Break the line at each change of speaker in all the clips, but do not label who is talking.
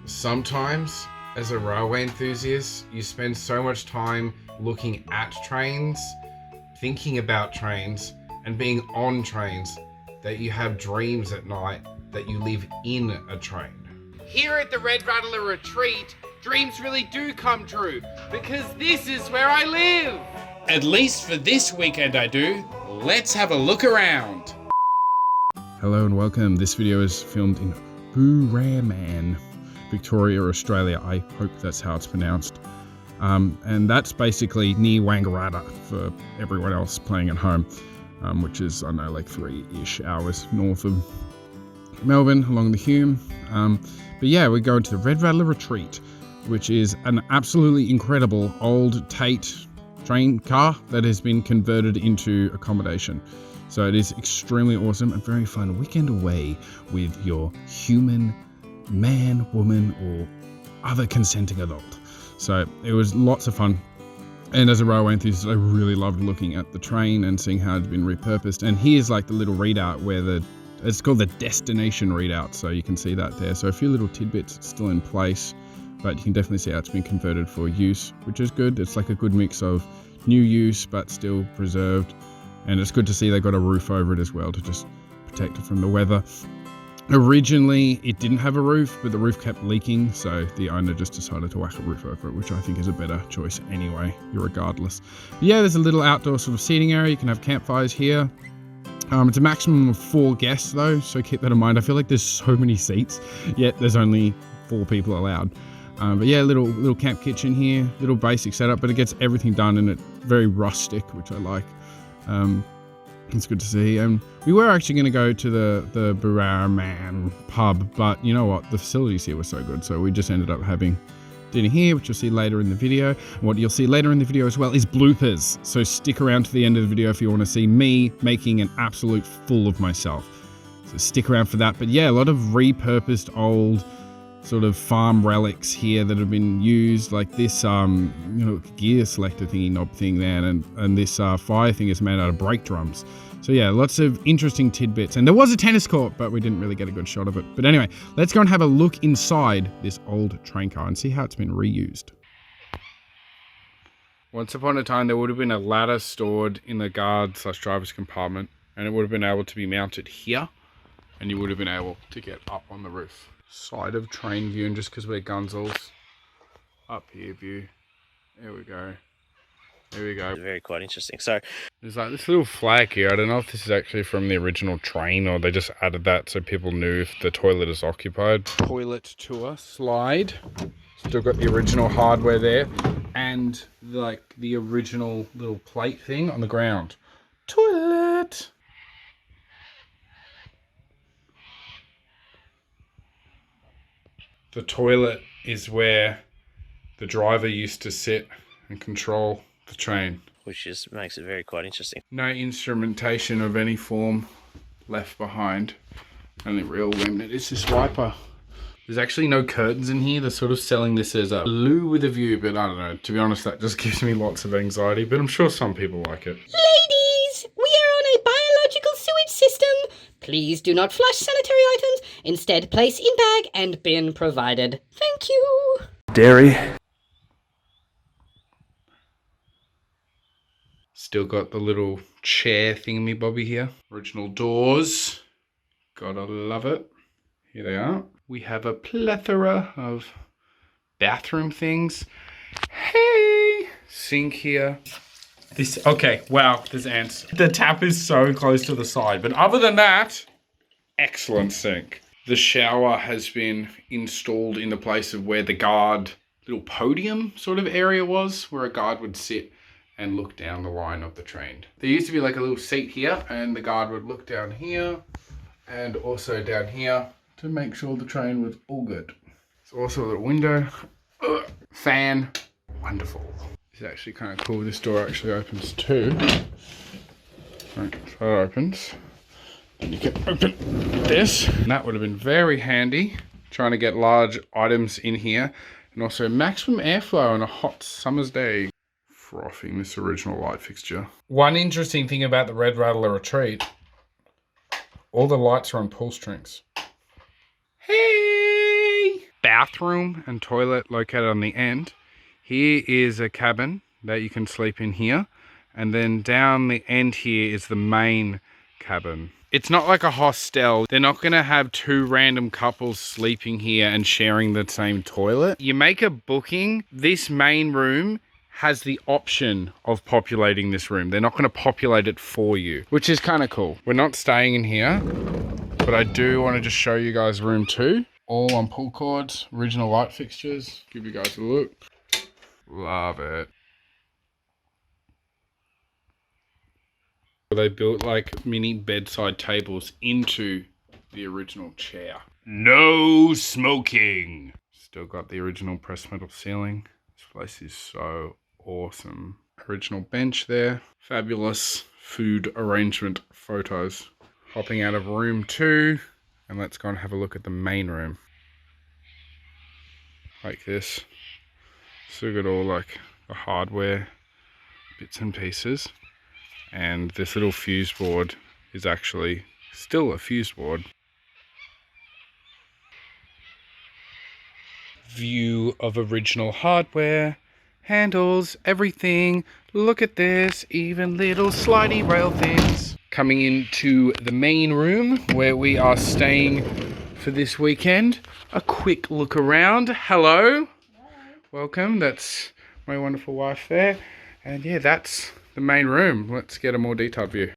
Sometimes, as a railway enthusiast, you spend so much time looking at trains, thinking about trains, and being on trains that you have dreams at night that you live in a train.
Here at the Red Rattler Retreat, dreams really do come true, because this is where I live.
At least for this weekend I do. Let's have a look around.
Hello and welcome. This video is filmed in Boorhaman Victoria, Australia. I hope that's how it's pronounced. And that's basically near Wangaratta for everyone else playing at home, which is, I don't know, like 3-ish hours north of Melbourne along the Hume. But yeah, we're going to the Red Rattler Retreat, which is an absolutely incredible old tait train car that has been converted into accommodation. So it is extremely awesome and very fun weekend away with your human man, woman, or other consenting adult. So it was lots of fun. And as a railway enthusiast, I really loved looking at the train and seeing how it's been repurposed. And here's like the little readout where it's called the destination readout. So you can see that there. So a few little tidbits still in place, but you can definitely see how it's been converted for use, which is good. It's like a good mix of new use, but still preserved. And it's good to see they got a roof over it as well to just protect it from the weather. Originally, it didn't have a roof, but the roof kept leaking, so the owner just decided to whack a roof over it, which I think is a better choice anyway, regardless. But yeah, there's a little outdoor sort of seating area. You can have campfires here. It's a maximum of 4 guests though, so keep that in mind. I feel like there's so many seats, yet there's only 4 people allowed. But yeah, little camp kitchen here, little basic setup, but it gets everything done and it's very rustic, which I like. It's good to see. And we were actually going to go to the Boorhaman pub, but you know what? The facilities here were so good, so we just ended up having dinner here, which you'll see later in the video. And what you'll see later in the video as well is bloopers. So stick around to the end of the video if you want to see me making an absolute fool of myself. So stick around for that. But yeah, a lot of repurposed old sort of farm relics here that have been used, like this gear selector thingy knob thing there, and this fire thing is made out of brake drums. So yeah, lots of interesting tidbits. And there was a tennis court, but we didn't really get a good shot of it. But anyway, let's go and have a look inside this old train car and see how it's been reused. Once upon a time, there would have been a ladder stored in the guard/driver's compartment, and it would have been able to be mounted here, and you would have been able to get up on the roof. Side of train view, and just because we're gunzils, up here view. There we go. There we go.
Very quite interesting. So
there's like this little flag here. I don't know if this is actually from the original train or they just added that so people knew if the toilet is occupied. Toilet tour slide. Still got the original hardware there, and like the original little plate thing on the ground. Toilet. The toilet is where the driver used to sit and control the train.
which just makes it very quite interesting.
No instrumentation of any form left behind. Only real remnant is this wiper. There's actually no curtains in here. They're sort of selling this as a loo with a view, but I don't know. To be honest, that just gives me lots of anxiety, but I'm sure some people like it.
Ladies, we are on a biological sewage system. Please do not flush sanitary items. Instead, place in bag and bin provided. Thank you.
Dairy. Still got the little chair thingy-bobby here. Original doors. Gotta love it. Here they are. We have a plethora of bathroom things. Hey! Sink here. Okay, wow, there's ants. The tap is so close to the side, but other than that, excellent sink. The shower has been installed in the place of where the guard little podium sort of area was, where a guard would sit and look down the line of the train. There used to be like a little seat here, and the guard would look down here and also down here to make sure the train was all good. There's also a little window, fan, wonderful. It's actually kind of cool. This door actually opens too. Right, so it opens. And you can open this. And that would have been very handy, trying to get large items in here. And also maximum airflow on a hot summer's day. Frothing this original light fixture. One interesting thing about the Red Rattler Retreat, all the lights are on pull strings. Hey! Bathroom and toilet located on the end. Here is a cabin that you can sleep in here. And then down the end here is the main cabin. It's not like a hostel. They're not going to have two random couples sleeping here and sharing the same toilet. You make a booking. This main room has the option of populating this room. They're not going to populate it for you, which is kind of cool. We're not staying in here, but I do want to just show you guys room 2. All on pull cords, original light fixtures. Give you guys a look. Love it. They built like mini bedside tables into the original chair. No smoking. Still got the original pressed metal ceiling. This place is so awesome. Original bench there. Fabulous food arrangement photos. Hopping out of room 2 and let's go and have a look at the main room. Like this. So got all like the hardware bits and pieces. And this little fuse board is actually still a fuse board. View of original hardware, handles, everything. Look at this, even little slidey rail things. Coming into the main room where we are staying for this weekend. A quick look around. Hello. Welcome, that's my wonderful wife there. And yeah, that's the main room. Let's get a more detailed view.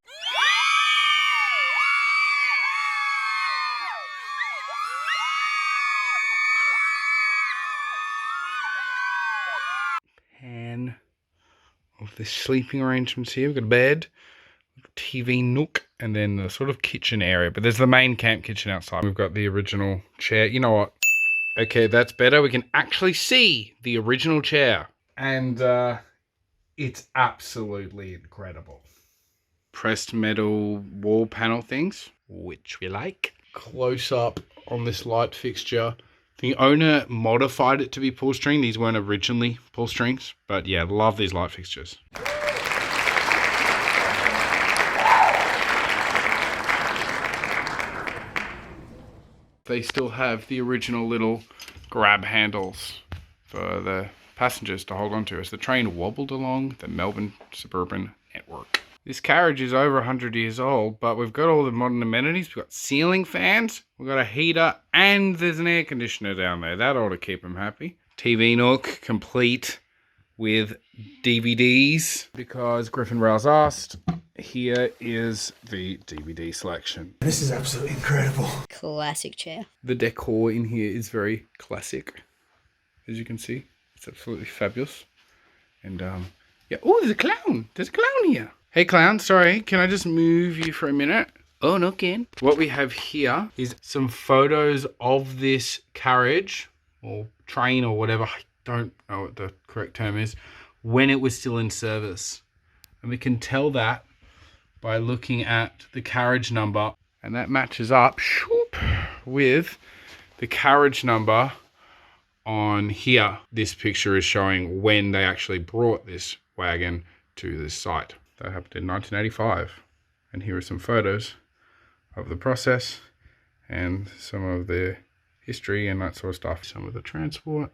Pan of the sleeping arrangements here. We've got a bed, TV nook, and then the sort of kitchen area. But there's the main camp kitchen outside. We've got the original chair. You know what? Okay, that's better. We can actually see the original chair. And it's absolutely incredible. Pressed metal wall panel things, which we like. Close up on this light fixture. The owner modified it to be pull string. These weren't originally pull strings, but yeah, love these light fixtures. They still have the original little grab handles for the passengers to hold on to as the train wobbled along the Melbourne suburban network. This carriage is over 100 years old, but we've got all the modern amenities. We've got ceiling fans, we've got a heater, and there's an air conditioner down there. That ought to keep them happy. TV nook, complete with DVDs, because Griffin Rails asked. Here is the DVD selection.
This is absolutely incredible.
Classic chair.
The decor in here is very classic, as you can see. It's absolutely fabulous. And yeah, oh, there's a clown. There's a clown here. Hey clown, sorry, can I just move you for a minute? Oh, no, can. What we have here is some photos of this carriage or train or whatever. I don't know what the correct term is, when it was still in service. And we can tell that by looking at the carriage number, and that matches up with the carriage number on here. This picture is showing when they actually brought this wagon to this site. That happened in 1985. And here are some photos of the process and some of the history and that sort of stuff. Some of the transport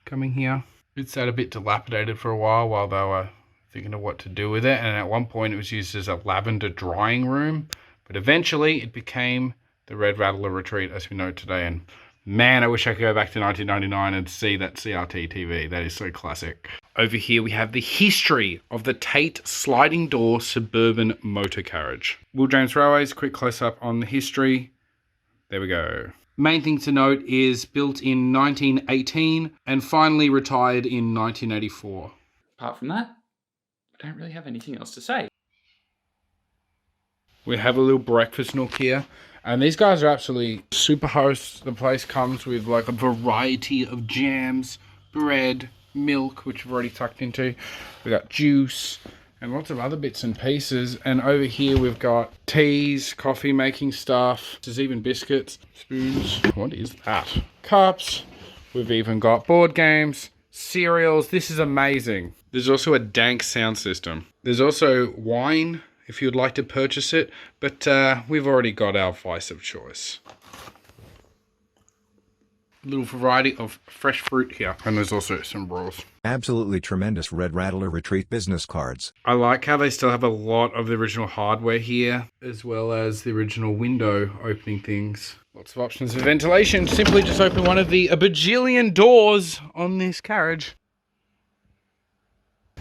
coming here. It sat a bit dilapidated for a while they were thinking of what to do with it. And at one point it was used as a lavender drying room. But eventually it became the Red Rattler Retreat as we know it today. And man, I wish I could go back to 1999 and see that CRT TV. That is so classic. Over here we have the history of the Tait sliding door suburban motor carriage. Will James Railways, quick close up on the history. There we go. Main thing to note is built in 1918 and finally retired in 1984.
Apart from that, I don't really have anything else to say.
We have a little breakfast nook here. And these guys are absolutely super hosts. The place comes with like a variety of jams, bread, milk, which we've already tucked into. We got juice and lots of other bits and pieces. And over here we've got teas, coffee making stuff. There's even biscuits, spoons. What is that? Cups. We've even got board games, cereals. This is amazing. There's also a dank sound system. There's also wine if you'd like to purchase it, but we've already got our vice of choice. little variety of fresh fruit here. And there's also some rolls.
Absolutely tremendous Red Rattler Retreat business cards.
I like how they still have a lot of the original hardware here, as well as the original window opening things. Lots of options for ventilation. Simply just open one of the bajillion doors on this carriage.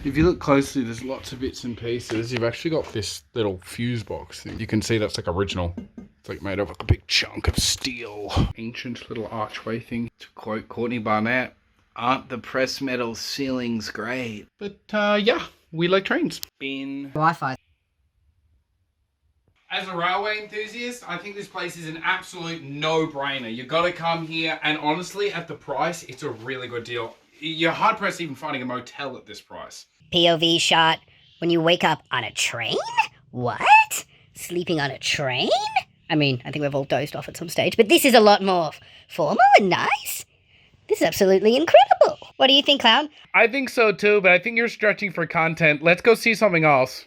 If you look closely, there's lots of bits and pieces. You've actually got this little fuse box thing. You can see that's like original. It's like made of like a big chunk of steel. Ancient little archway thing. To quote Courtney Barnett, aren't the pressed metal ceilings great? But yeah, we like trains. Bin.
Wi-Fi.
As a railway enthusiast, I think this place is an absolute no-brainer. You gotta come here, and honestly, at the price, it's a really good deal. You're hard-pressed even finding a motel at this price.
POV shot when you wake up on a train? What? Sleeping on a train?
I mean, I think we've all dozed off at some stage, but this is a lot more formal and nice. This is absolutely incredible. What do you think, Clown?
I think so too, but I think you're stretching for content. Let's go see something else.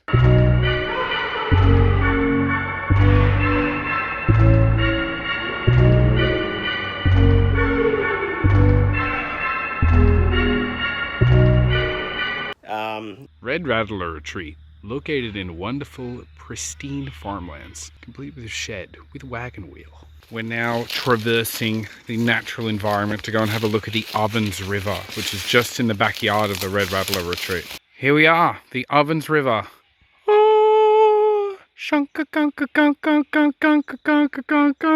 Red Rattler Retreat, located in wonderful, pristine farmlands, complete with a shed with wagon wheel. We're now traversing the natural environment to go and have a look at the Ovens River, which is just in the backyard of the Red Rattler Retreat. Here we are, the Ovens River. Oh, shunka gunka gunka gunka gunka gunka gunka.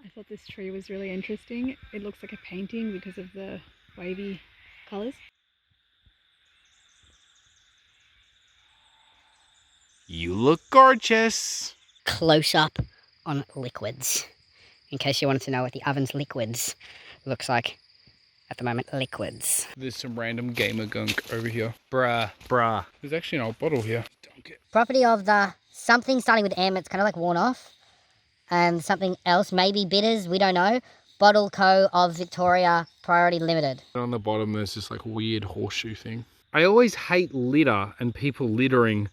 I thought this tree was really interesting. It looks like a painting because of the wavy colours.
You look gorgeous.
Close up on liquids. In case you wanted to know what the Ovens liquids looks like at the moment. Liquids.
There's some random gamer gunk over here. Bruh. There's actually an old bottle here. Dunk it.
Property of the something starting with M. It's kind of like worn off. And something else, maybe bitters, we don't know. Bottle Co. of Victoria, Priority Limited.
On the bottom there's this like weird horseshoe thing. I always hate litter and people littering,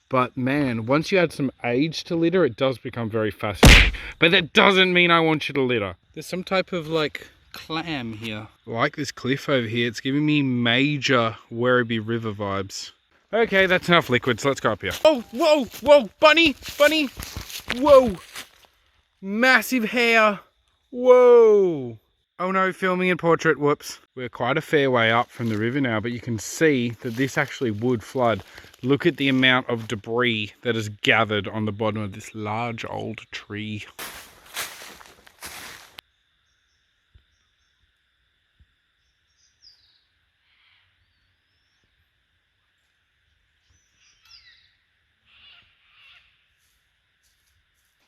but man, once you add some age to litter, it does become very fascinating. But that doesn't mean I want you to litter. There's some type of like clam here. I like this cliff over here. It's giving me major Werribee River vibes. Okay, that's enough liquids. Let's go up here. Oh, whoa, bunny, whoa. Massive hair. Whoa. Oh no, filming in portrait, whoops. We're quite a fair way up from the river now, but you can see that this actually would flood. Look at the amount of debris that is gathered on the bottom of this large old tree.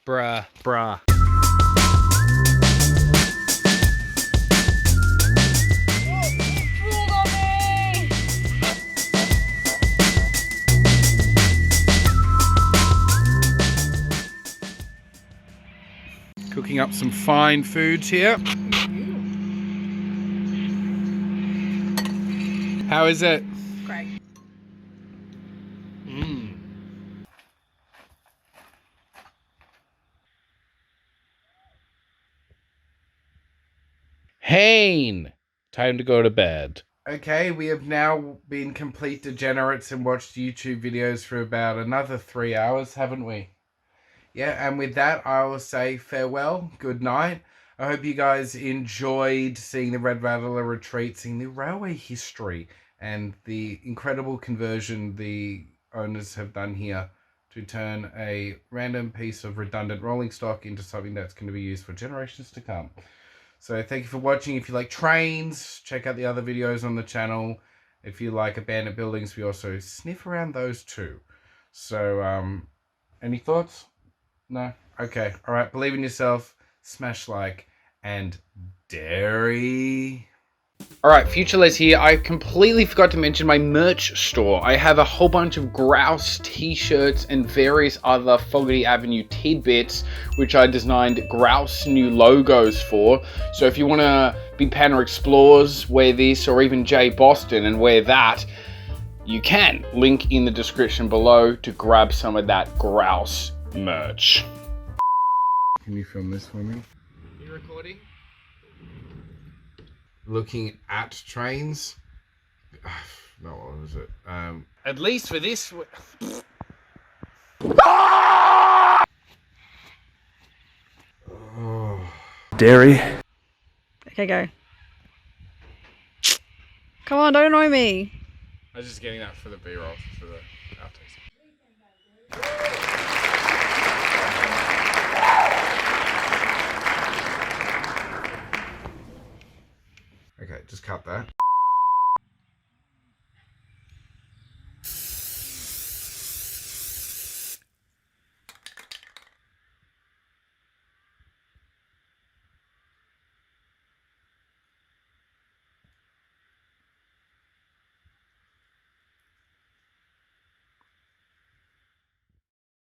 Bruh. Cooking up some fine foods here. How is it?
Great.
Hane, time to go to bed.
Okay, we have now been complete degenerates and watched YouTube videos for about another 3 hours, haven't we? Yeah, and with that, I will say farewell, good night. I hope you guys enjoyed seeing the Red Rattler Retreat, seeing the railway history and the incredible conversion the owners have done here to turn a random piece of redundant rolling stock into something that's going to be used for generations to come. So thank you for watching. If you like trains, check out the other videos on the channel. If you like abandoned buildings, we also sniff around those too. So, any thoughts? No? Okay. All right. Believe in yourself. Smash like and dairy.
Alright, Future Les here. I completely forgot to mention my merch store. I have a whole bunch of Grouse t-shirts and various other Fogarty Avenue tidbits, which I designed Grouse new logos for. So if you want to be Panda Explorers, wear this, or even Jay Boston and wear that, you can. Link in the description below to grab some of that Grouse merch.
Can you film this for me?
You recording?
Looking at trains. No, what was it?
At least for this.
Oh.
Dairy.
Okay, go. Come on, don't annoy me.
I was just getting that for the B-roll for the outtakes.